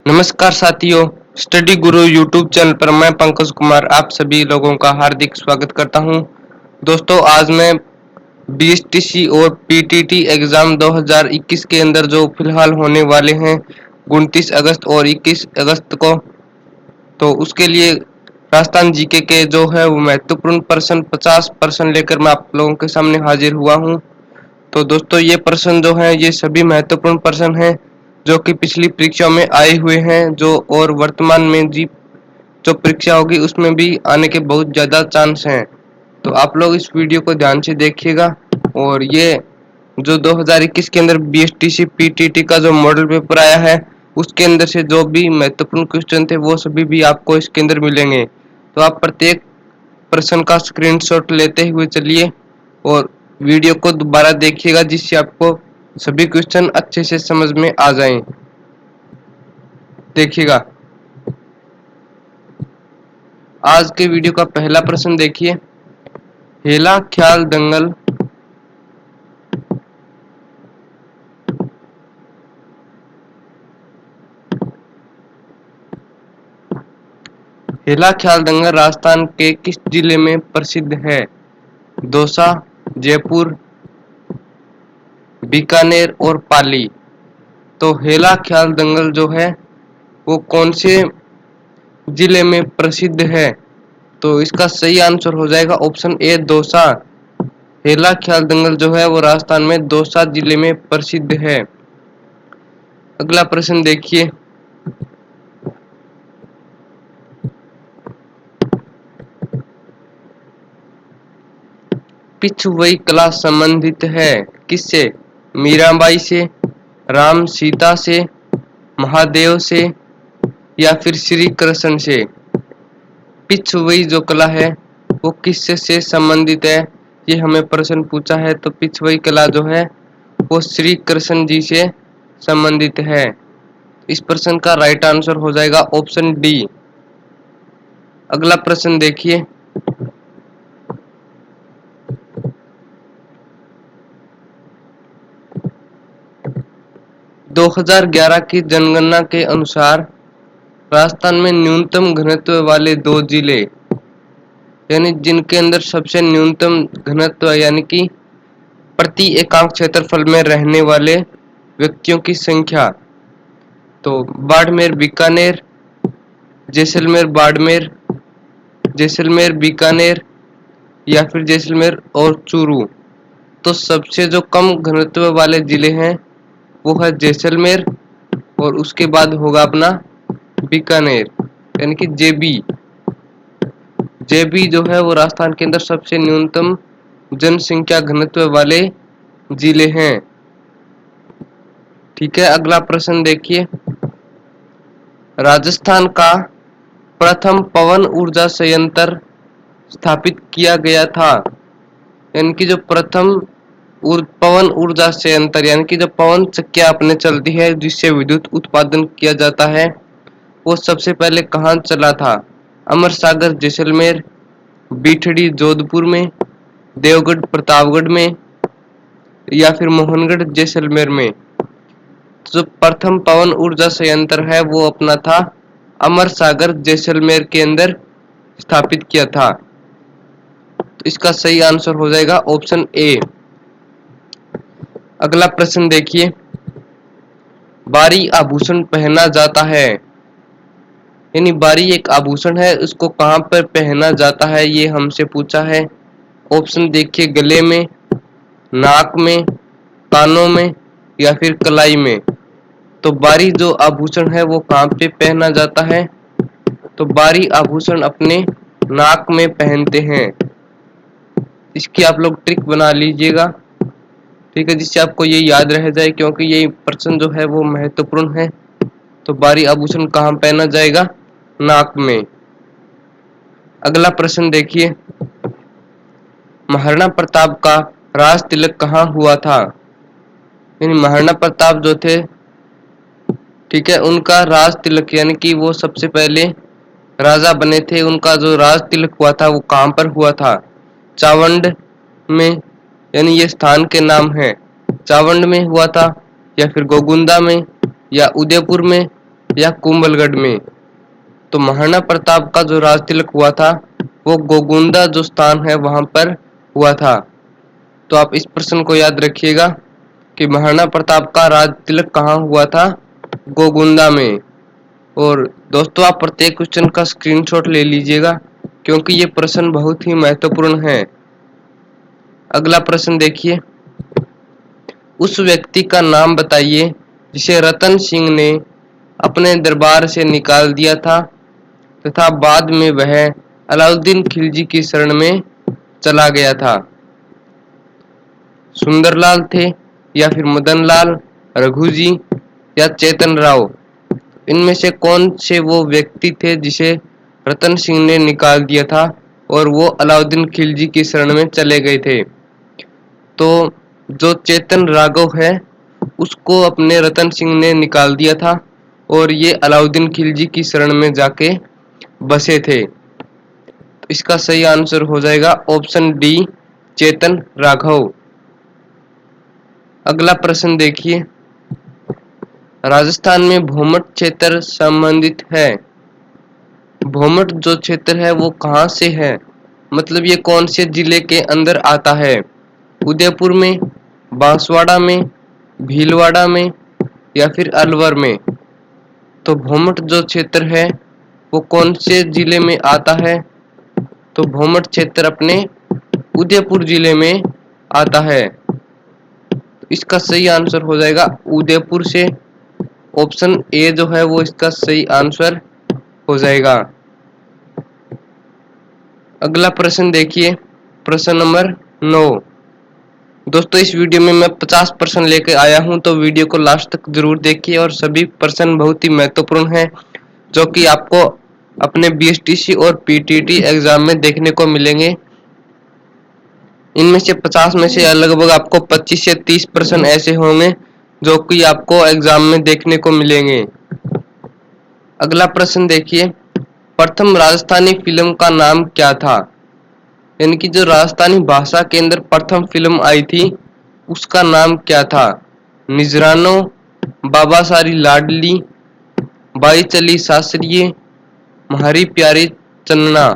नमस्कार साथियों, स्टडी गुरु YouTube channel पर मैं पंकज कुमार आप सभी लोगों का हार्दिक स्वागत करता हूं। दोस्तों, आज मैं बीएसटीसी और पीटीटी एग्ज़ाम 2021 के अंदर जो फिलहाल होने वाले हैं 29 अगस्त और 21 अगस्त को, तो उसके लिए राजस्थान जीके के जो है वो महत्वपूर्ण प्रश्न 50 प्रश्न लेकर मैं आप लोगों के सामने हाजिर हुआ हूं। तो दोस्तों, ये प्रश्न जो हैं ये सभी महत्वपूर्ण प्रश्न हैं जो कि पिछली परीक्षा में आए हुए हैं, जो और वर्तमान में जो परीक्षा होगी उसमें भी आने के बहुत ज़्यादा चांस हैं। तो आप लोग इस वीडियो को ध्यान से देखिएगा। और ये जो 2021 के अंदर बीएसटीसी पीटीटी का जो मॉडल पेपर आया है उसके अंदर से जो भी महत्वपूर्ण क्वेश्चन थे वो सभी भी आपको इसके अंदर मिलेंगे। तो आप प्रत्येक प्रश्न का स्क्रीनशॉट लेते हुए चलिए और वीडियो को दोबारा देखिएगा, जिससे आपको सभी क्वेश्चन अच्छे से समझ में आ जाएं। देखिएगा, आज के वीडियो का पहला प्रश्न देखिए। हेला ख्याल दंगल हेला ख्याल दंगल राजस्थान के किस जिले में प्रसिद्ध है? दौसा, जयपुर, बीकानेर और पाली। तो हेला ख्याल दंगल जो है वो कौन से जिले में प्रसिद्ध है? तो इसका सही आंसर हो जाएगा ऑप्शन ए, दौसा। हेला ख्याल दंगल जो है वो राजस्थान में दौसा जिले में प्रसिद्ध है। अगला प्रश्न देखिए। पिछुवई कला संबंधित है किससे? मीराबाई से, राम सीता से, महादेव से या फिर श्री कृष्ण से? पिछुवई जो कला है वो किससे से संबंधित है, ये हमें प्रश्न पूछा है। तो पिछुवई कला जो है वो श्री कृष्ण जी से संबंधित है। इस प्रश्न का राइट आंसर हो जाएगा ऑप्शन डी। अगला प्रश्न देखिए। 2011 की जनगणना के अनुसार राजस्थान में न्यूनतम घनत्व वाले दो जिले, यानी जिनके अंदर सबसे न्यूनतम घनत्व यानी कि प्रति एकांक क्षेत्रफल में रहने वाले व्यक्तियों की संख्या, तो बाड़मेर बीकानेर, जैसलमेर बाड़मेर, जैसलमेर बीकानेर या फिर जैसलमेर और चूरू। तो सबसे जो कम घनत्व वाले जिले हैं वो है जैसलमेर और उसके बाद होगा अपना बीकानेर, यानी कि जेबी। जेबी जो है वो राजस्थान के अंदर सबसे न्यूनतम जनसंख्या घनत्व वाले जिले हैं। ठीक है, अगला प्रश्न देखिए। राजस्थान का प्रथम पवन ऊर्जा संयंत्र स्थापित किया गया था, यानी कि जो प्रथम पवन ऊर्जा संयंत्र यानी कि जो पवन चक्कियां अपने चलती है जिससे विद्युत उत्पादन किया जाता है वो सबसे पहले कहाँ चला था? अमर सागर जैसलमेर, बीठड़ी जोधपुर में, देवगढ़ प्रतापगढ़ में या फिर मोहनगढ़ जैसलमेर में? जो प्रथम पवन ऊर्जा संयंत्र है वो अपना था अमर सागर जैसलमेर के अंदर स्थापित किया था। तो इसका सही आंसर हो जाएगा ऑप्शन ए। अगला प्रश्न देखिए। बारी आभूषण पहना जाता है, यानी बारी एक आभूषण है, उसको कहाँ पर पहना जाता है ये हमसे पूछा है। ऑप्शन देखिए, गले में, नाक में, कानों में या फिर कलाई में। तो बारी जो आभूषण है वो कहाँ पे पहना जाता है? तो बारी आभूषण अपने नाक में पहनते हैं। इसकी आप लोग ट्रिक बना लीजिएगा, ठीक है, जिससे आपको ये याद रह जाए, क्योंकि ये प्रश्न जो है वो महत्वपूर्ण है। तो बारी आभूषण कहाँ पहना जाएगा? नाक में। अगला प्रश्न देखिए। महाराणा प्रताप का राज तिलक कहाँ हुआ था? यानी महाराणा प्रताप जो थे, ठीक है, उनका राज तिलक यानी कि वो सबसे पहले राजा बने थे, उनका जो राज तिलक हुआ था वो कहाँ पर हुआ था? चावंड में, यानी ये स्थान के नाम है, चावंड में हुआ था या फिर गोगुंदा में या उदयपुर में या कुंभलगढ़ में? तो महाराणा प्रताप का जो राज तिलक हुआ था वो गोगुंदा जो स्थान है वहां पर हुआ था। तो आप इस प्रश्न को याद रखिएगा कि महाराणा प्रताप का राज तिलक कहाँ हुआ था? गोगुंदा में। और दोस्तों आप प्रत्येक क्वेश्चन का स्क्रीनशॉट ले लीजिएगा क्योंकि ये प्रश्न बहुत ही महत्वपूर्ण है। अगला प्रश्न देखिए, उस व्यक्ति का नाम बताइए जिसे रतन सिंह ने अपने दरबार से निकाल दिया था तथा बाद में वह अलाउद्दीन खिलजी की शरण में चला गया था। सुंदरलाल थे या फिर मदन लाल, रघु जी या चेतन राव? इनमें से कौन से वो व्यक्ति थे जिसे रतन सिंह ने निकाल दिया था और वो अलाउद्दीन खिलजी की शरण में चले गए थे? तो जो चेतन राघव है उसको अपने रतन सिंह ने निकाल दिया था और ये अलाउद्दीन खिलजी की शरण में जाके बसे थे। तो इसका सही आंसर हो जाएगा ऑप्शन डी, चेतन राघव। अगला प्रश्न देखिए, राजस्थान में भोमट क्षेत्र संबंधित है। भोमट जो क्षेत्र है वो कहाँ से है, मतलब ये कौन से जिले के अंदर आता है? उदयपुर में, बांसवाड़ा में, भीलवाड़ा में या फिर अलवर में? तो भोमट जो क्षेत्र है वो कौन से जिले में आता है? तो भोमट क्षेत्र अपने उदयपुर जिले में आता है। तो इसका सही आंसर हो जाएगा उदयपुर से। ऑप्शन ए जो है वो इसका सही आंसर हो जाएगा। अगला प्रश्न देखिए, प्रश्न नंबर 9। दोस्तों इस वीडियो में मैं 50 प्रश्न लेकर आया हूं, तो वीडियो को लास्ट तक जरूर देखिए और सभी प्रश्न बहुत ही महत्वपूर्ण हैं जो कि आपको अपने बीएसटीसी और पीटीटी एग्जाम में देखने को मिलेंगे। इनमें से 50 में से लगभग आपको 25 से 30 प्रश्न ऐसे होंगे जो कि आपको एग्जाम में देखने को मिलेंगे। अगला प्रश्न देखिए, प्रथम राजस्थानी फिल्म का नाम क्या था? यानी कि जो राजस्थानी भाषा के अंदर प्रथम फिल्म आई थी उसका नाम क्या था? निजरानो, बाबा सारी लाडली, बाई चली सासरिये, म्हारी प्यारी चन्ना?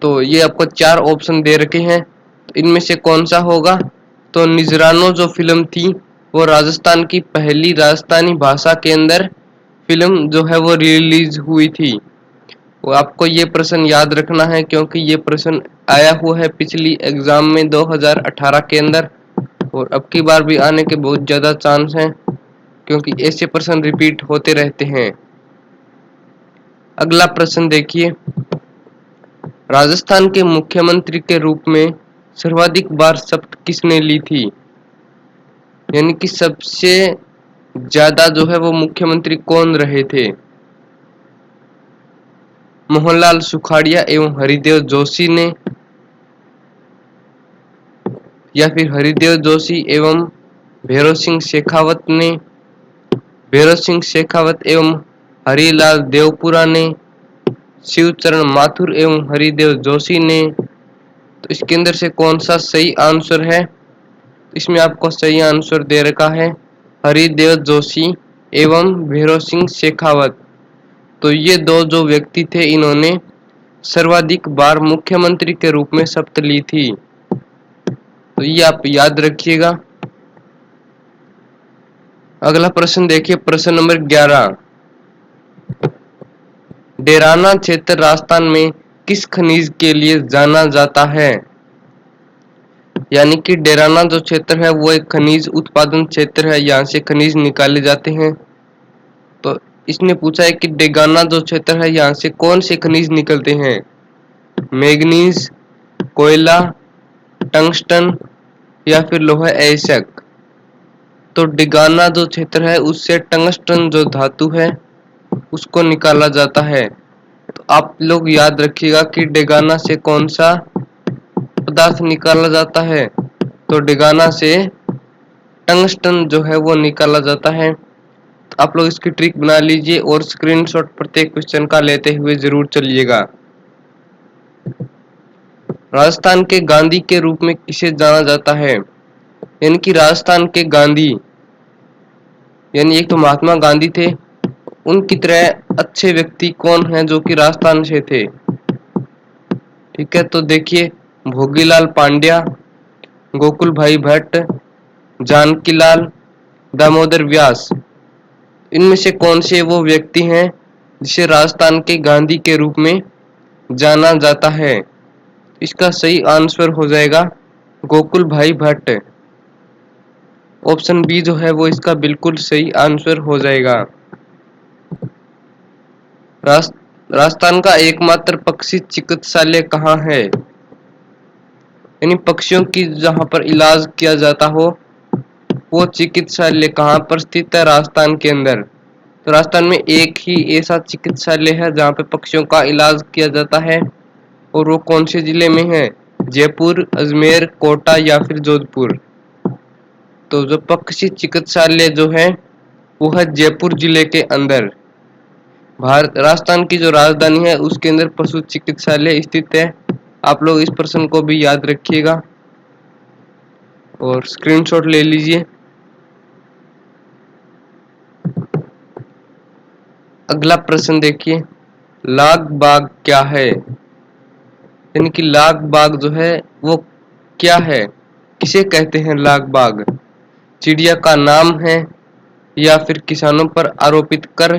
तो ये आपको 4 ऑप्शन दे रखे हैं, तो इनमें से कौन सा होगा? तो निजरानो जो फिल्म थी वो राजस्थान की पहली राजस्थानी भाषा के अंदर फिल्म जो है वो रिलीज हुई थी। वो आपको ये प्रश्न याद रखना है क्योंकि ये प्रश्न आया हुआ है पिछली एग्जाम में 2018 के अंदर और अब की बार भी आने के बहुत ज़्यादा चांस हैं क्योंकि ऐसे प्रश्न रिपीट होते रहते हैं। अगला प्रश्न देखिए, राजस्थान के मुख्यमंत्री के रूप में सर्वाधिक बार शपथ किसने ली थी? यानी कि सबसे ज्यादा जो है वो मुख्यमंत्री कौन रहे थे? मोहनलाल सुखाड़िया एवं हरिदेव जोशी ने, या फिर हरिदेव जोशी एवं भैरव सिंह शेखावत ने, भैरव सिंह शेखावत एवं हरिलाल देवपुरा ने, शिवचरण माथुर एवं हरिदेव जोशी ने? तो इसके अंदर से कौन सा सही आंसर है? इसमें आपको सही आंसर दे रखा है हरिदेव जोशी एवं भैरव सिंह शेखावत। तो ये दो जो व्यक्ति थे इन्होंने सर्वाधिक बार मुख्यमंत्री के रूप में शपथ ली थी, तो ये आप याद रखिएगा। अगला प्रश्न देखिए, प्रश्न नंबर 11। डेराना क्षेत्र राजस्थान में किस खनिज के लिए जाना जाता है? यानी कि डेराना जो क्षेत्र है वो एक खनिज उत्पादन क्षेत्र है, यहाँ से खनिज निकाले जाते हैं। तो इसने पूछा है कि डेगाना जो क्षेत्र है यहाँ से कौन से खनिज निकलते हैं? मैग्नीज, कोयला, टंगस्टन या फिर लोहा अयस्क? तो डेगाना जो क्षेत्र है उससे टंगस्टन जो धातु है उसको निकाला जाता है। तो आप लोग याद रखिएगा कि डेगाना से कौन सा पदार्थ निकाला जाता है? तो डेगाना से टंगस्टन जो है वो निकाला जाता है। तो आप लोग इसकी ट्रिक बना लीजिए और स्क्रीनशॉट प्रत्येक क्वेश्चन का लेते हुए जरूर चलिएगा। राजस्थान के गांधी के रूप में किसे जाना जाता है? यानी कि राजस्थान के गांधी, यानी एक तो महात्मा गांधी थे उनकी तरह अच्छे व्यक्ति कौन हैं जो कि राजस्थान से थे? ठीक है, तो देखिए, भोगीलाल पांड्या, गोकुल भाई भट्ट, जानकीलाल, दामोदर व्यास। इनमें से कौन से वो व्यक्ति हैं जिसे राजस्थान के गांधी के रूप में जाना जाता है? इसका सही आंसर हो जाएगा गोकुल भाई भट्ट। ऑप्शन बी जो है वो इसका बिल्कुल सही आंसर हो जाएगा। राजस्थान का एकमात्र पक्षी चिकित्सालय कहाँ है? यानी पक्षियों की जहाँ पर इलाज किया जाता हो वो चिकित्सालय कहाँ पर स्थित है? राजस्थान के अंदर। तो राजस्थान में एक ही ऐसा चिकित्सालय है जहाँ पे पक्षियों का इलाज किया जाता है, और वो कौन से जिले में है? जयपुर, अजमेर, कोटा या फिर जोधपुर। तो जो पक्षी चिकित्सालय जो है वो है जयपुर जिले के अंदर। भारत राजस्थान की जो राजधानी है उसके अंदर पशु चिकित्सालय स्थित है। आप लोग इस प्रश्न को भी याद रखिएगा और स्क्रीनशॉट ले लीजिए। अगला प्रश्न देखिए, लाग बाग क्या है? यानी कि लाग बाग जो है वो क्या है? किसे कहते हैं लाग बाग? चिड़िया का नाम है, या फिर किसानों पर आरोपित कर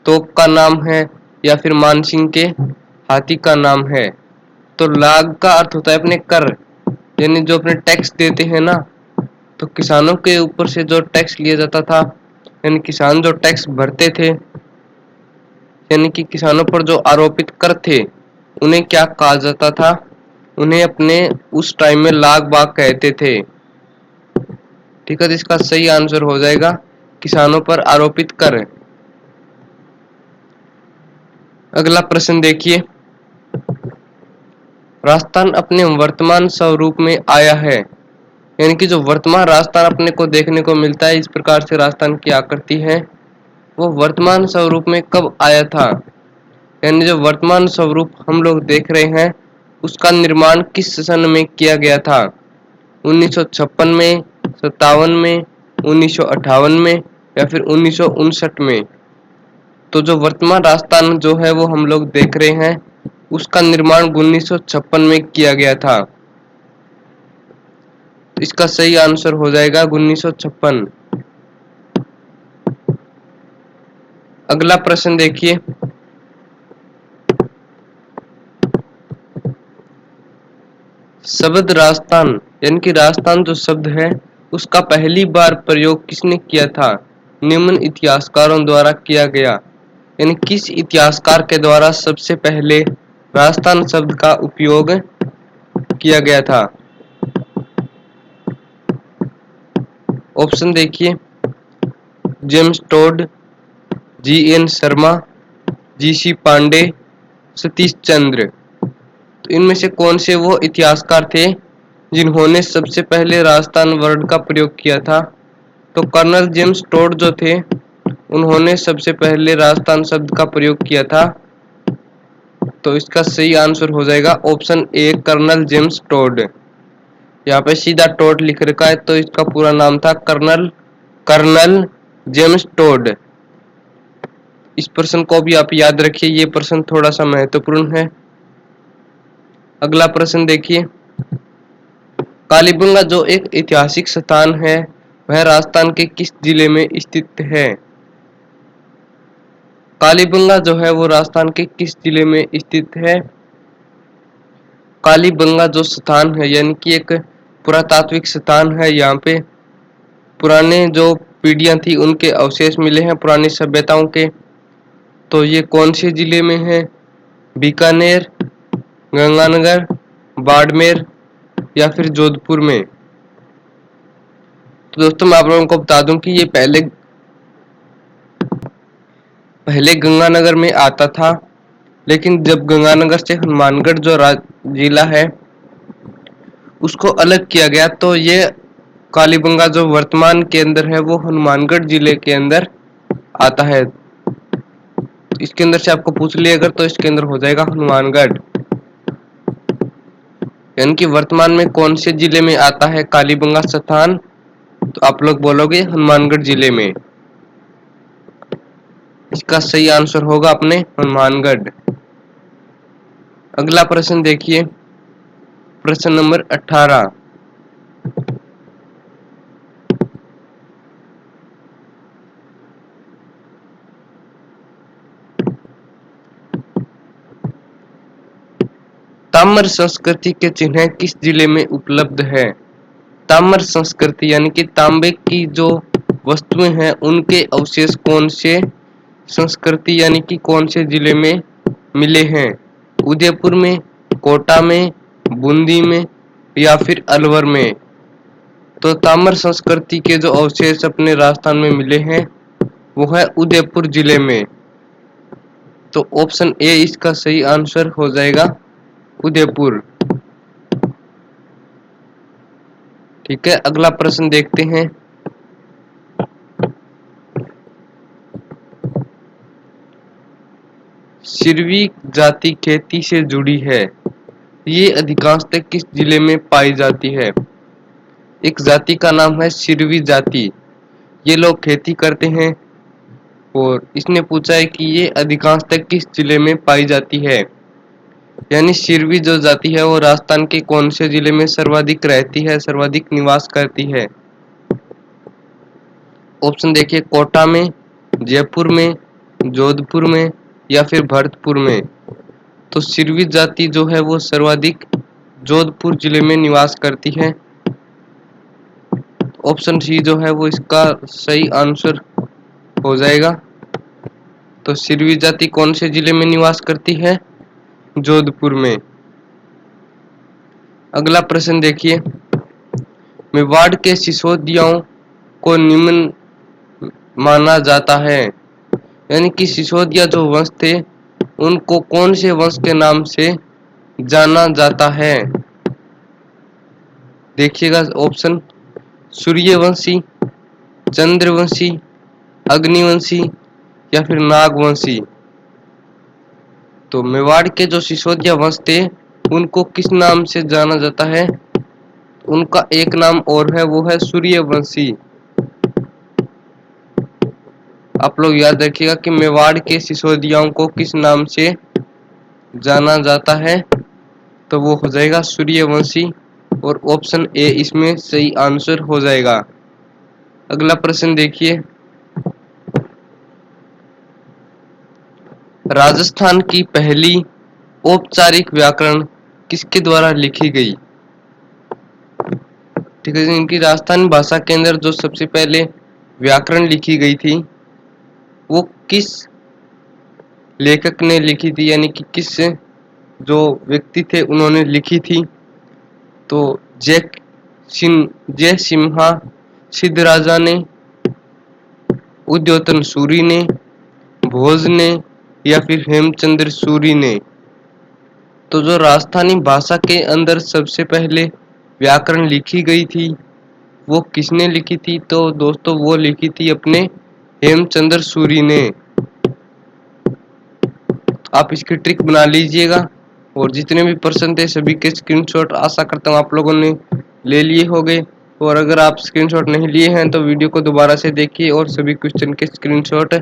तोप का नाम है, या फिर मानसिंह के हाथी का नाम है? तो लाग का अर्थ होता है अपने कर, यानी जो अपने टैक्स देते हैं ना। तो किसानों के ऊपर से जो टैक्स लिया जाता था, यानी किसान जो टैक्स भरते थे, यानी कि किसानों पर जो आरोपित कर थे उन्हें क्या कहा जाता था? उन्हें अपने उस टाइम में लाग बाग कहते थे। ठीक है, तो इसका सही आंसर हो जाएगा किसानों पर आरोपित कर। अगला प्रश्न देखिए, राजस्थान अपने वर्तमान स्वरूप में आया है। यानी कि जो वर्तमान राजस्थान अपने को देखने को मिलता है, इस प्रकार से राजस्थान की आकृति है, वो वर्तमान स्वरूप में कब आया था? यानी जो वर्तमान स्वरूप हम लोग देख रहे हैं उसका निर्माण किस सन में किया गया था? 1956 में, 57 में, 1958 में या फिर 1959 में? तो जो वर्तमान राजस्थान जो है वो हम लोग देख रहे हैं उसका निर्माण 1956 में किया गया था। तो इसका सही आंसर हो जाएगा 1956। अगला प्रश्न देखिए, शब्द राजस्थान यानी कि राजस्थान जो शब्द है उसका पहली बार प्रयोग किसने किया था? निम्न इतिहासकारों द्वारा किया गया। यानी किस इतिहासकार के द्वारा सबसे पहले राजस्थान शब्द का उपयोग किया गया था? ऑप्शन देखिए, James Tod, G N Sharma, जी सी पांडे, सतीश चंद्र। तो इनमें से कौन से वो इतिहासकार थे जिन्होंने सबसे पहले राजस्थान वर्ड का प्रयोग किया था? तो कर्नल जेम्स टोड जो थे उन्होंने सबसे पहले राजस्थान शब्द का प्रयोग किया था। तो इसका सही आंसर हो जाएगा option A, colonel James Tod. यहाँ पे सीधा टोड लिख रखा है, तो इसका पूरा नाम था कर्नल कर्नल जेम्स टोड। इस प्रश्न को भी आप याद रखिए, ये प्रश्न थोड़ा सा महत्वपूर्ण है। अगला प्रश्न देखिए, कालीबंगा जो एक ऐतिहासिक स्थान है वह राजस्थान के किस जिले में स्थित है? कालीबंगा जो है वो राजस्थान के किस जिले में स्थित है? कालीबंगा जो स्थान है यानी कि एक पुरातात्विक स्थान है, यहाँ पे पुराने जो पीढ़ियां थी उनके अवशेष मिले हैं पुरानी सभ्यताओं के। तो ये कौन से जिले में है? बीकानेर, गंगानगर, बाड़मेर या फिर जोधपुर में? तो दोस्तों मैं आप लोगों को बता दूं कि ये पहले पहले गंगानगर में आता था, लेकिन जब गंगानगर से हनुमानगढ़ जो जिला है उसको अलग किया गया तो ये कालीबंगा जो वर्तमान के अंदर है वो हनुमानगढ़ जिले के अंदर आता है। इसके अंदर से आपको पूछ लिया अगर तो इसके अंदर हो जाएगा हनुमानगढ़। यानी कि वर्तमान में कौन से जिले में आता है कालीबंगा स्थान? तो आप लोग बोलोगे हनुमानगढ़ जिले में। इसका सही आंसर होगा अपने हनुमानगढ़। अगला प्रश्न देखिए, प्रश्न नंबर 18। ताम्र संस्कृति के चिन्ह किस जिले में उपलब्ध है? ताम्र संस्कृति यानी कि तांबे की जो वस्तुएं हैं उनके अवशेष कौन से संस्कृति यानी कि कौन से जिले में मिले हैं? उदयपुर में, कोटा में, बूंदी में या फिर अलवर में? तो ताम्र संस्कृति के जो अवशेष अपने राजस्थान में मिले हैं वो है उदयपुर जिले में। तो ऑप्शन ए इसका सही आंसर हो जाएगा, उदयपुर। ठीक है, अगला प्रश्न देखते हैं। सिरवी जाति खेती से जुड़ी है, ये अधिकांशतः किस जिले में पाई जाती है? एक जाति का नाम है सिरवी जाति, ये लोग खेती करते हैं और इसने पूछा है कि ये अधिकांशतः किस जिले में पाई जाती है। यानी सिरवी जो जाति है वो राजस्थान के कौन से जिले में सर्वाधिक रहती है, सर्वाधिक निवास करती है? ऑप्शन देखिए, कोटा में, जयपुर में, जोधपुर में या फिर भरतपुर में? तो सिरवी जाति जो है वो सर्वाधिक जोधपुर जिले में निवास करती है। ऑप्शन सी जो है वो इसका सही आंसर हो जाएगा। तो सिरवी जाति कौन से जिले में निवास करती है? जोधपुर में। अगला प्रश्न देखिए, मेवाड़ के सिसोदियाओं को निम्न माना जाता है, यानी कि सिसोदिया जो वंश थे उनको कौन से वंश के नाम से जाना जाता है? देखिएगा ऑप्शन, सूर्यवंशी, चंद्रवंशी, अग्निवंशी या फिर नागवंशी? तो मेवाड़ के जो सिसोदिया वंश थे उनको किस नाम से जाना जाता है? उनका एक नाम और है, वो है सूर्यवंशी। आप लोग याद रखिएगा कि मेवाड़ के सिसोदियाओं को किस नाम से जाना जाता है, तो वो हो जाएगा सूर्यवंशी और ऑप्शन ए इसमें सही आंसर हो जाएगा। अगला प्रश्न देखिए, राजस्थान की पहली औपचारिक व्याकरण किसके द्वारा लिखी गई? ठीक है, इनकी राजस्थानी भाषा के अंदर जो सबसे पहले व्याकरण लिखी गई थी वो किस लेखक ने लिखी थी, यानी कि किस जो व्यक्ति थे उन्होंने लिखी थी? तो जय सिम्हा सिद्धराजा ने, उद्योतन सूरी ने, भोज ने या फिर हेमचंद्र सूरी ने? तो जो राजस्थानी भाषा के अंदर सबसे पहले व्याकरण लिखी गई थी वो किसने लिखी थी? तो दोस्तों वो लिखी थी अपने हेमचंद्र सूरी ने। आप इसकी ट्रिक बना लीजिएगा और जितने भी प्रश्न थे सभी के स्क्रीनशॉट आशा करता हूँ आप लोगों ने ले लिए होंगे। और अगर आप स्क्रीनशॉट नहीं लिए हैं तो वीडियो को दोबारा से देखिए और सभी क्वेश्चन के स्क्रीनशॉट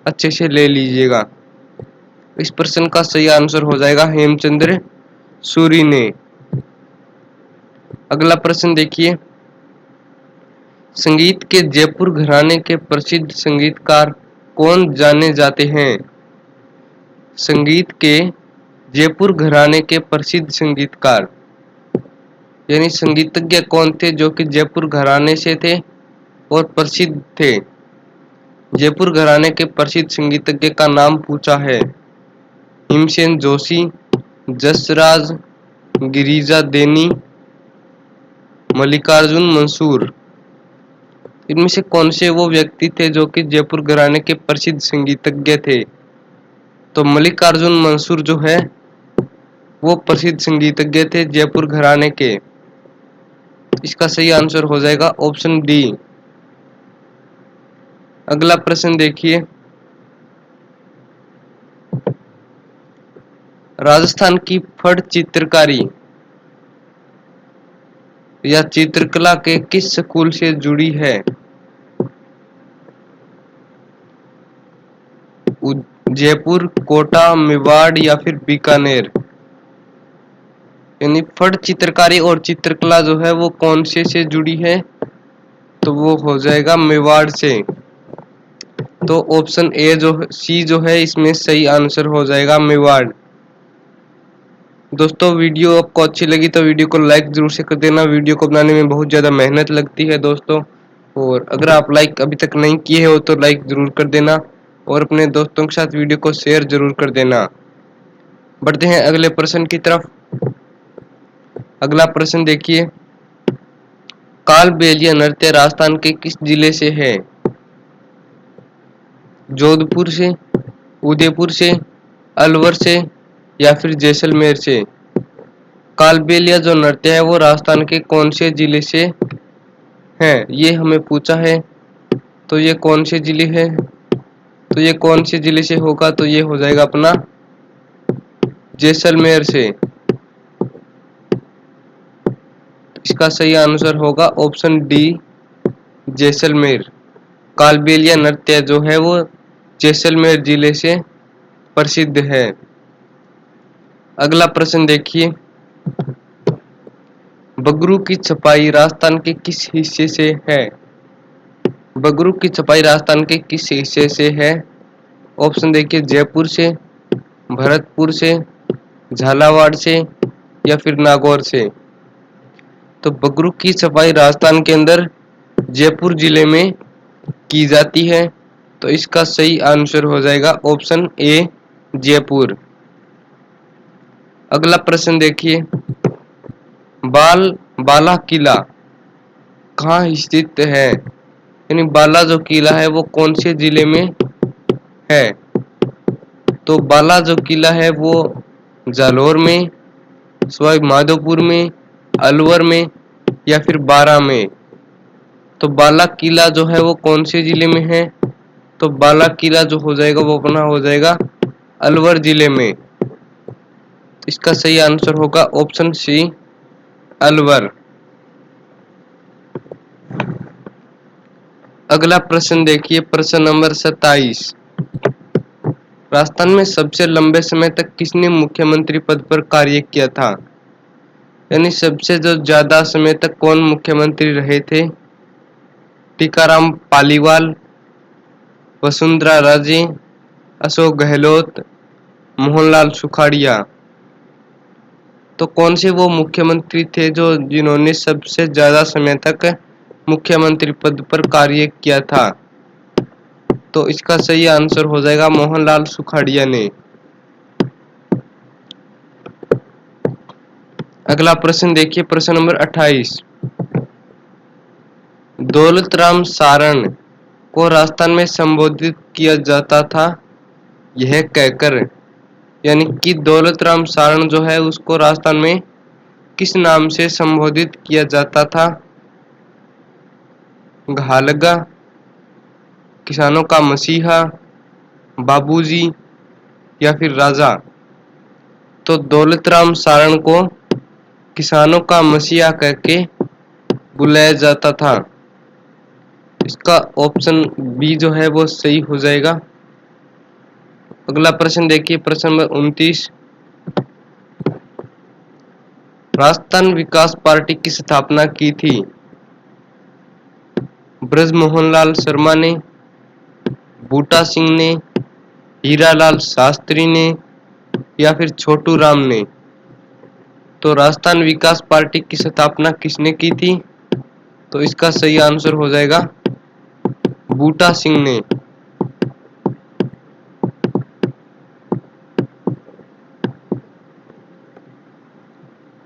अच्छे से ले लीजिएगा। इस प्रश्न का सही आंसर हो जाएगा हेमचंद्र सूरी ने। अगला प्रश्न देखिए, संगीत के जयपुर घराने के प्रसिद्ध संगीतकार कौन जाने जाते हैं? संगीत के जयपुर घराने के प्रसिद्ध संगीतकार यानी संगीतज्ञ कौन थे जो कि जयपुर घराने से थे और प्रसिद्ध थे? जयपुर घराने के प्रसिद्ध संगीतज्ञ का नाम पूछा है। हिमसेन जोशी, जसराज, गिरिजा देनी, मल्लिकार्जुन मंसूर? इनमें से कौन से वो व्यक्ति थे जो कि जयपुर घराने के प्रसिद्ध संगीतज्ञ थे? तो मल्लिकार्जुन मंसूर जो है वो प्रसिद्ध संगीतज्ञ थे जयपुर घराने के। इसका सही आंसर हो जाएगा ऑप्शन डी। अगला प्रश्न देखिए, राजस्थान की फट चित्रकारी या चित्रकला के किस स्कूल से जुड़ी है? जयपुर, कोटा, मेवाड़ या फिर बीकानेर। यानी फट चित्रकारी और चित्रकला जो है वो कौन से जुड़ी है, तो वो हो जाएगा मेवाड़ से। तो ऑप्शन ए जो सी जो है इसमें सही आंसर हो जाएगा मेवाड़। दोस्तों वीडियो आपको अच्छी लगी तो वीडियो को लाइक जरूर से कर देना। वीडियो को बनाने में बहुत ज़्यादा मेहनत लगती है दोस्तों, और अगर आप लाइक अभी तक नहीं किए हो तो लाइक जरूर कर देना और अपने दोस्तों के साथ वीडियो को शेयर जरूर कर देना। बढ़ते हैं अगले प्रश्न की तरफ। अगला प्रश्न देखिए, कालबेलिया नृत्य राजस्थान के किस जिले से है? जोधपुर से, उदयपुर से, अलवर से या फिर जैसलमेर से? कालबेलिया जो नृत्य है वो राजस्थान के कौन से जिले से है, ये हमें पूछा है। तो ये कौन से जिले है, तो ये कौन से जिले से होगा, तो ये हो जाएगा अपना जैसलमेर से। इसका सही आंसर होगा ऑप्शन डी, जैसलमेर। कालबेलिया नृत्य जो है वो जैसलमेर जिले से प्रसिद्ध है। अगला प्रश्न देखिए, बगरू की छपाई राजस्थान के किस हिस्से से है? बगरू की छपाई राजस्थान के किस हिस्से से है? ऑप्शन देखिए, जयपुर से, भरतपुर से, झालावाड़ से या फिर नागौर से? तो बगरू की छपाई राजस्थान के अंदर जयपुर जिले में की जाती है। तो इसका सही आंसर हो जाएगा ऑप्शन ए, जयपुर। अगला प्रश्न देखिए, बाला किला कहाँ स्थित है? यानी बाला जो किला है वो कौन से जिले में है? तो बाला जो किला है वो जालौर में, सवाई माधोपुर में, अलवर में या फिर बारा में? तो बाला किला जो है वो कौन से जिले में है? तो बाला किला जो हो जाएगा वो अपना हो जाएगा अलवर जिले में। इसका सही आंसर होगा ऑप्शन सी, अलवर। अगला प्रश्न देखिए, प्रश्न नंबर 27। राजस्थान में सबसे लंबे समय तक किसने मुख्यमंत्री पद पर कार्य किया था? यानी सबसे जो ज्यादा समय तक कौन मुख्यमंत्री रहे थे? टीकाराम पालीवाल, वसुंधरा राजे, अशोक गहलोत, मोहनलाल सुखाड़िया? तो कौन से वो मुख्यमंत्री थे जो जिन्होंने सबसे ज्यादा समय तक मुख्यमंत्री पद पर कार्य किया था? तो इसका सही आंसर हो जाएगा मोहनलाल सुखाड़िया ने। अगला प्रश्न देखिए, प्रश्न नंबर 28। दौलत राम सारण को राजस्थान में संबोधित किया जाता था यह कहकर। यानी कि दौलत राम सारण जो है उसको राजस्थान में किस नाम से संबोधित किया जाता था? घालगा, किसानों का मसीहा, बाबूजी या फिर राजा? तो दौलत राम सारण को किसानों का मसीहा करके बुलाया जाता था। इसका ऑप्शन बी जो है वो सही हो जाएगा। अगला प्रश्न देखिए, प्रश्न नंबर 29। राजस्थान विकास पार्टी की स्थापना की थी? ब्रजमोहन लाल शर्मा ने, बूटा सिंह ने, हीरालाल शास्त्री ने या फिर छोटू राम ने? तो राजस्थान विकास पार्टी की स्थापना किसने की थी? तो इसका सही आंसर हो जाएगा बूटा सिंह ने।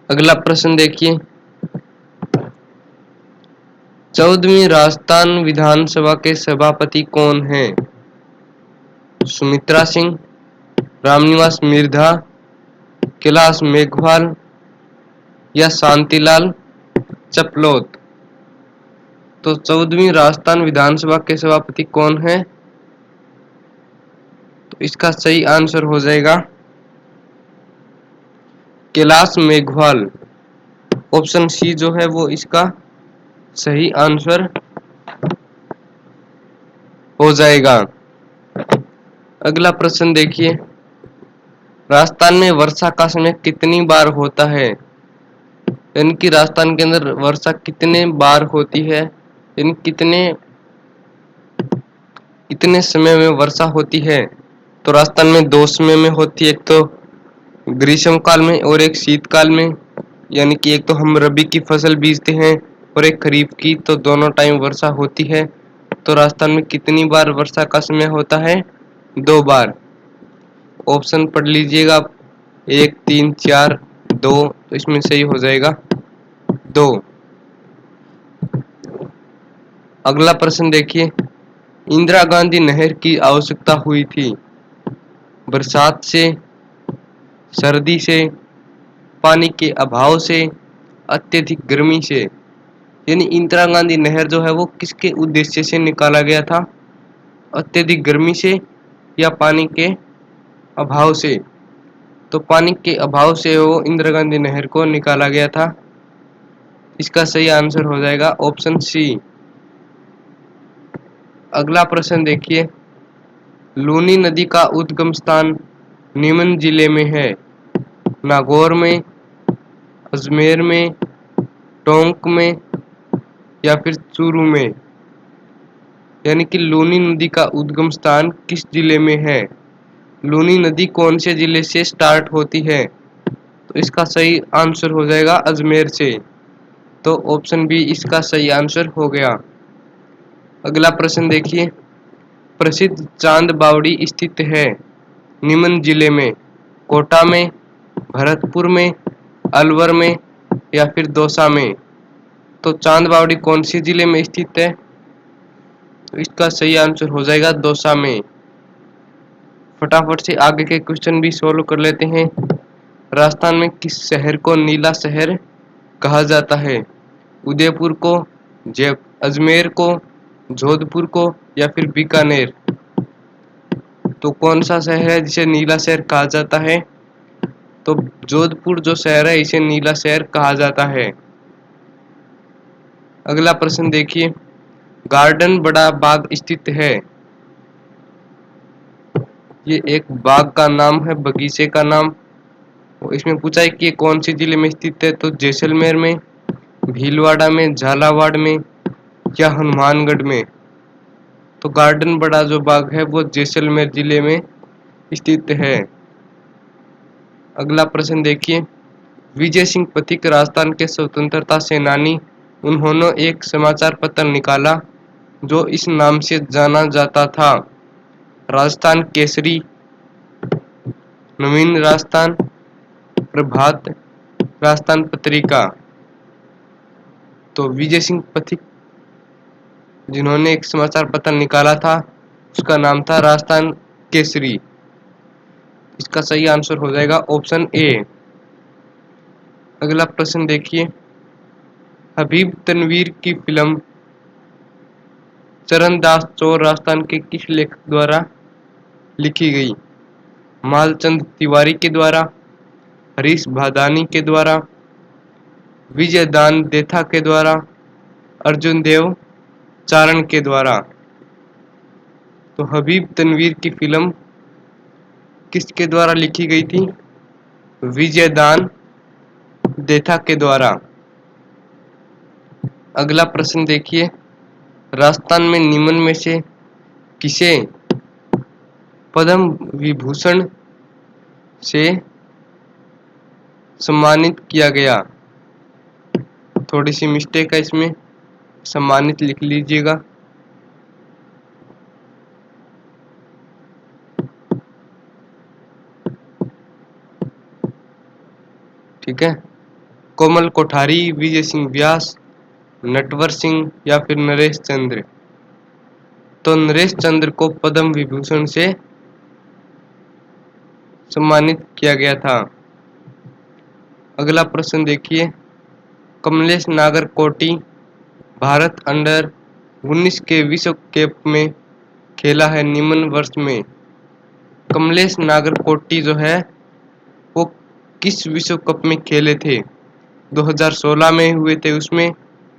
अगला प्रश्न देखिए, 14वीं राजस्थान विधानसभा के सभापति कौन हैं? सुमित्रा सिंह, रामनिवास मिर्धा, कैलाश मेघवाल या शांतिलाल चपलोत? तो 14वीं राजस्थान विधानसभा के सभापति कौन है? तो इसका सही आंसर हो जाएगा कैलाश मेघवाल। ऑप्शन सी जो है वो इसका सही आंसर हो जाएगा। अगला प्रश्न देखिए, राजस्थान में वर्षा का समय कितनी बार होता है? यानी कि राजस्थान के अंदर वर्षा कितने बार होती है, यानी कितने कितने समय में वर्षा होती है? तो राजस्थान में दो समय में होती है, एक तो ग्रीष्म काल में और एक शीतकाल में। यानी कि एक तो हम रबी की फसल बीजते हैं और एक खरीफ की, तो दोनों टाइम वर्षा होती है। तो राजस्थान में कितनी बार वर्षा का समय होता है? 2 बार। ऑप्शन पढ़ लीजिएगा, 1, 3, 4, 2, तो इसमें सही हो जाएगा 2। अगला प्रश्न देखिए, इंदिरा गांधी नहर की आवश्यकता हुई थी? बरसात से, सर्दी से, पानी के अभाव से, अत्यधिक गर्मी से। यानी इंदिरा गांधी नहर जो है वो किसके उद्देश्य से निकाला गया था? अत्यधिक गर्मी से या पानी के अभाव से? तो पानी के अभाव से वो इंदिरा गांधी नहर को निकाला गया था। इसका सही आंसर हो जाएगा ऑप्शन सी। अगला प्रश्न देखिए, लूनी नदी का उद्गम स्थान नीमच जिले में है? नागौर में, अजमेर में, टोंक में या फिर चूरू में? यानी कि लूनी नदी का उद्गम स्थान किस जिले में है? लूनी नदी कौन से जिले से स्टार्ट होती है? तो इसका सही आंसर हो जाएगा अजमेर से। तो ऑप्शन बी इसका सही आंसर हो गया। अगला प्रश्न देखिए, प्रसिद्ध चांद बावड़ी स्थित है नीमच जिले में? कोटा में, भरतपुर में, अलवर में या फिर दौसा में? तो चांद बावड़ी कौन सी जिले में स्थित है? तो इसका सही आंसर हो जाएगा दौसा में। फटाफट से आगे के क्वेश्चन भी सोल्व कर लेते हैं। राजस्थान में किस शहर को नीला शहर कहा जाता है? उदयपुर को, जय अजमेर को, जोधपुर को या फिर बीकानेर? तो कौन सा शहर है जिसे नीला शहर कहा जाता है? तो जोधपुर जो शहर है इसे नीला शहर कहा जाता है। अगला प्रश्न देखिए, गार्डन बड़ा बाग स्थित है? ये एक बाग का नाम है, बगीचे का नाम। इसमें पूछा है कि कौन से जिले में स्थित है? तो जैसलमेर में, भीलवाड़ा में, झालावाड़ में या हनुमानगढ़ में? तो गार्डन बड़ा जो बाग है वो जैसलमेर जिले में स्थित है। अगला प्रश्न देखिए, विजय सिंह पथिक राजस्थान के स्वतंत्रता सेनानी। उन्होंने एक समाचार पत्र निकाला जो इस नाम से जाना जाता था? राजस्थान केसरी, नवीन राजस्थान, प्रभात राजस्थान पत्रिका? तो विजय सिंह पथिक जिन्होंने एक समाचार पत्र निकाला था उसका नाम था राजस्थान केसरी। इसका सही आंसर हो जाएगा ऑप्शन ए। अगला प्रश्न देखिए, हबीब तनवीर की फिल्म चरणदास चोर राजस्थान के किस लेखक द्वारा लिखी गई? मालचंद तिवारी के द्वारा, हरीश भादानी के द्वारा, विजय दान देथा के द्वारा, अर्जुन देव चारण के द्वारा? तो हबीब तनवीर की फिल्म किसके द्वारा लिखी गई थी? विजय दान देथा के द्वारा। अगला प्रश्न देखिए, राजस्थान में निम्न में से किसे पद्म विभूषण से सम्मानित किया गया? थोड़ी सी मिस्टेक है इसमें, सम्मानित लिख लीजिएगा। ठीक है, कोमल कोठारी, विजय सिंह व्यास, नटवर सिंह या फिर नरेश चंद्र? तो नरेश चंद्र को पद्म विभूषण से सम्मानित किया गया था। अगला प्रश्न देखिए, कमलेश नागरकोटी भारत अंडर 19 के विश्व कप में खेला है निम्न वर्ष में? कमलेश नागरकोटी जो है वो किस विश्व कप में खेले थे? 2016 में हुए थे उसमें,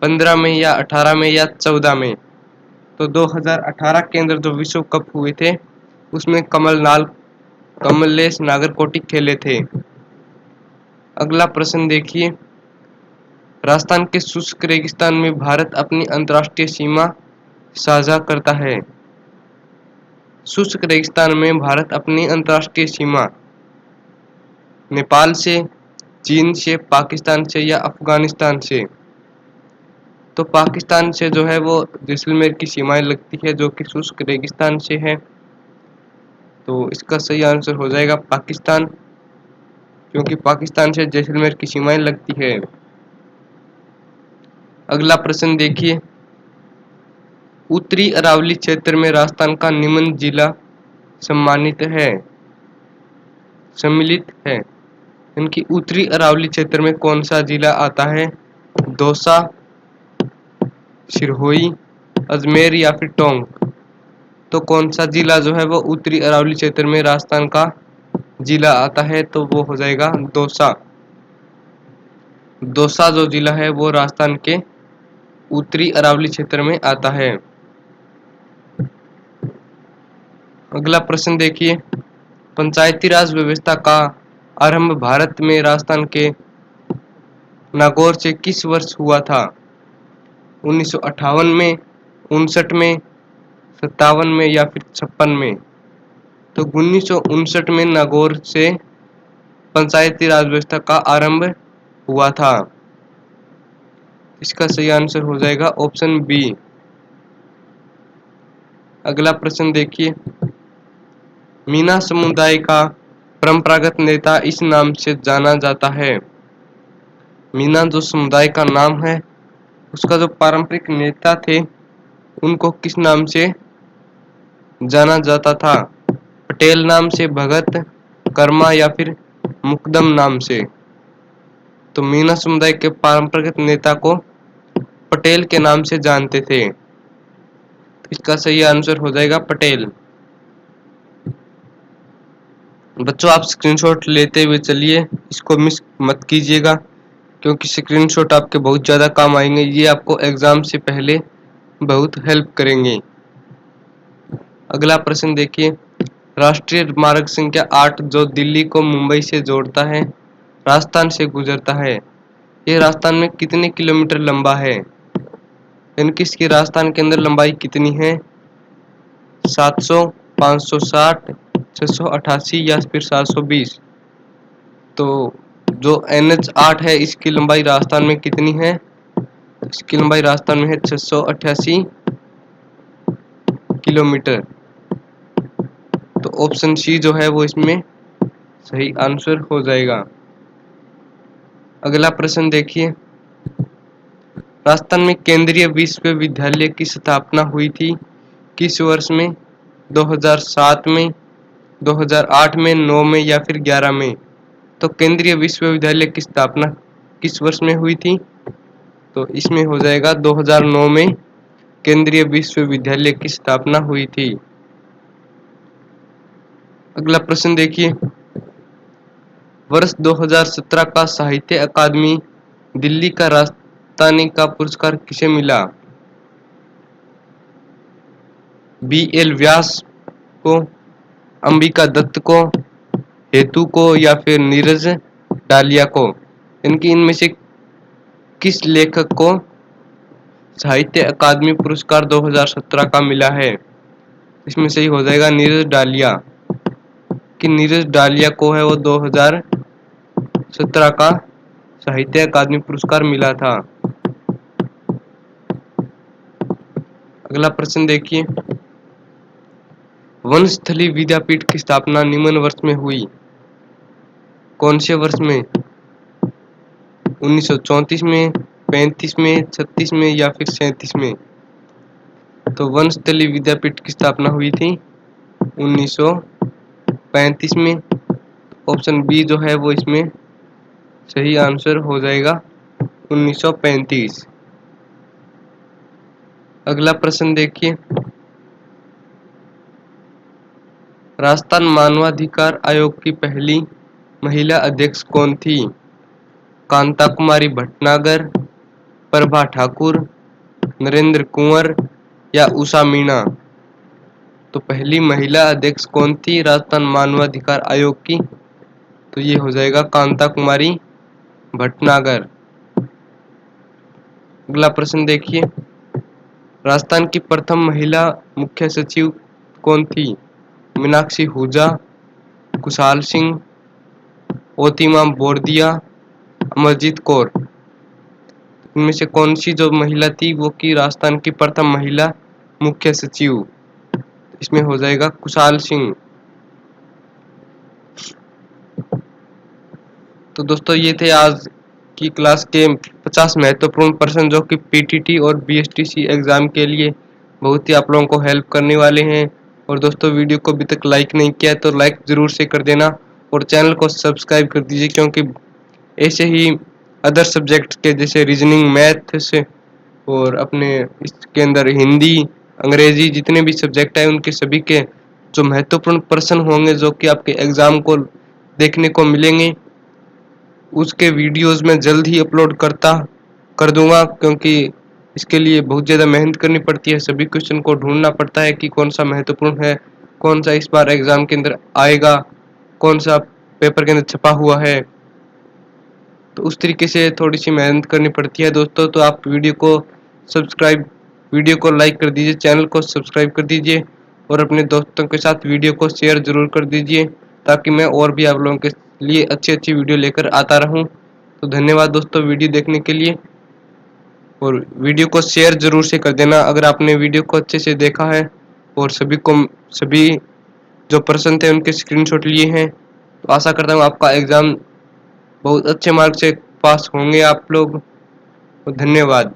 15 में या 18 में या 14 में? तो 2018 के अंदर जो विश्व कप हुए थे उसमें कमलेश नागरकोटी खेले थे। अगला प्रश्न देखिए, राजस्थान के शुष्क रेगिस्तान में भारत अपनी अंतर्राष्ट्रीय सीमा साझा करता है। शुष्क रेगिस्तान में भारत अपनी अंतर्राष्ट्रीय सीमा नेपाल से, चीन से, पाकिस्तान से या अफगानिस्तान से। तो पाकिस्तान से जो है वो जैसलमेर की सीमाएं लगती है, जो कि शुष्क रेगिस्तान से है। तो इसका सही आंसर हो जाएगा पाकिस्तान, क्योंकि पाकिस्तान से जैसलमेर की सीमाएं लगती है। अगला प्रश्न देखिए, उत्तरी अरावली क्षेत्र में राजस्थान का निम्न जिला सम्मिलित है। इनकी उत्तरी अरावली क्षेत्र में कौन सा जिला आता है? दौसा, सिरहोई, अजमेर या फिर टोंक। तो कौन सा जिला जो है वो उत्तरी अरावली क्षेत्र में राजस्थान का जिला आता है? तो वो हो जाएगा दौसा। दौसा जो जिला है वो राजस्थान के उत्तरी अरावली क्षेत्र में आता है। अगला प्रश्न देखिए, पंचायती राज व्यवस्था का आरंभ भारत में राजस्थान के नागौर से किस वर्ष हुआ था? 1958 में, 59 में, 57 में या फिर 56 में। तो 1959 में नागौर से पंचायती राज व्यवस्था का आरंभ हुआ था। इसका सही आंसर हो जाएगा ऑप्शन बी। अगला प्रश्न देखिए, मीना समुदाय का परंपरागत नेता इस नाम से जाना जाता है। मीना जो समुदाय का नाम है, उसका जो पारंपरिक नेता थे उनको किस नाम से जाना जाता था? पटेल नाम से, भगत, कर्मा या फिर मुकदम नाम से। तो मीना समुदाय के पारंपरिक नेता को पटेल के नाम से जानते थे। इसका सही आंसर हो जाएगा पटेल। बच्चों, आप स्क्रीनशॉट लेते हुए चलिए, इसको मिस मत कीजिएगा, क्योंकि स्क्रीनशॉट आपके बहुत ज़्यादा काम आएंगे। ये आपको एग्जाम से पहले बहुत हेल्प करेंगे। अगला प्रश्न देखिए, राष्ट्रीय मार्ग संख्या 8 जो दिल्ली को मुंबई से जोड़ता है, राजस्थान से गुजरता है, ये राजस्थान में कितने किलोमीटर लंबा है? इनकी इसकी राजस्थान के अंदर लंबाई कितनी है? 700, 560, 688 या फिर 720। तो जो NH8 है, इसकी लंबाई राजस्थान में कितनी है? इसकी लंबाई राजस्थान में है 688 किलोमीटर। तो ऑप्शन सी जो है वो इसमें सही आंसर हो जाएगा। अगला प्रश्न देखिए, राजस्थान में केंद्रीय विश्वविद्यालय की स्थापना हुई थी किस वर्ष में? 2007 में, 2008 में, 9 में या फिर 11 में। तो केंद्रीय विश्वविद्यालय की स्थापना किस वर्ष में हुई थी? तो इसमें हो जाएगा 2009 में केंद्रीय विश्वविद्यालय की स्थापना हुई थी। अगला प्रश्न देखिए, वर्ष 2017 का साहित्य अकादमी दिल्ली का राजधानी का पुरस्कार किसे मिला? BL व्यास को, अंबिका दत्त को, हेतु को या फिर नीरज डालिया को। इनमें से किस लेखक को साहित्य अकादमी पुरस्कार 2017 का मिला है? इसमें सही हो जाएगा नीरज डालिया। कि नीरज डालिया को है वो 2017 का साहित्य अकादमी पुरस्कार मिला था। अगला प्रश्न देखिए, वनस्थली विद्यापीठ की स्थापना निम्न वर्ष में हुई? कौन से वर्ष में? 1934 में, 35 में, 36 में या फिर 37 में। तो वनस्थली विद्यापीठ की स्थापना हुई थी 1935 में। ऑप्शन बी जो है वो इसमें सही आंसर हो जाएगा 1935। अगला प्रश्न देखिए, राजस्थान मानवाधिकार आयोग की पहली महिला अध्यक्ष कौन थी? कांता कुमारी भटनागर, प्रभा ठाकुर, नरेंद्र कुंवर या उषा मीणा। तो पहली महिला अध्यक्ष कौन थी राजस्थान मानवाधिकार आयोग की? तो ये हो जाएगा कांता कुमारी भटनागर। अगला प्रश्न देखिए, राजस्थान की प्रथम महिला मुख्य सचिव कौन थी? मीनाक्षी हुजा, कुशाल सिंह, ओतिमा बोरदिया, अमरजीत कौर। इनमें से कौन सी जो महिला थी वो की राजस्थान की प्रथम महिला मुख्य सचिव? इसमें हो जाएगा कुशाल सिंह। तो दोस्तों ये थे आज की क्लास के 50 महत्वपूर्ण प्रश्न जो कि पीटीटी और बीएसटीसी एग्जाम के लिए बहुत ही आप लोगों को हेल्प करने वाले हैं। और दोस्तों वीडियो को अभी तक लाइक नहीं किया है तो लाइक ज़रूर से कर देना और चैनल को सब्सक्राइब कर दीजिए, क्योंकि ऐसे ही अदर सब्जेक्ट के जैसे रीजनिंग, मैथ से और अपने इसके अंदर हिंदी, अंग्रेजी जितने भी सब्जेक्ट हैं उनके सभी के जो महत्वपूर्ण प्रश्न होंगे जो कि आपके एग्ज़ाम को देखने को मिलेंगे, उसके वीडियोस में जल्द ही अपलोड कर दूंगा, क्योंकि इसके लिए बहुत ज़्यादा मेहनत करनी पड़ती है। सभी क्वेश्चन को ढूंढना पड़ता है कि कौन सा महत्वपूर्ण है, कौन सा इस बार एग्ज़ाम के अंदर आएगा, कौन सा पेपर के अंदर छपा हुआ है। तो उस तरीके से थोड़ी सी मेहनत करनी पड़ती है दोस्तों। तो आप वीडियो को लाइक कर दीजिए, चैनल को सब्सक्राइब कर दीजिए और अपने दोस्तों के साथ वीडियो को शेयर ज़रूर कर दीजिए, ताकि मैं और भी आप लोगों के लिए अच्छी अच्छी वीडियो लेकर आता रहूं। तो धन्यवाद दोस्तों वीडियो देखने के लिए, और वीडियो को शेयर ज़रूर से कर देना अगर आपने वीडियो को अच्छे से देखा है और सभी जो प्रश्न थे उनके स्क्रीनशॉट लिए हैं। तो आशा करता हूँ आपका एग्ज़ाम बहुत अच्छे मार्क्स से पास होंगे आप लोग। तो धन्यवाद।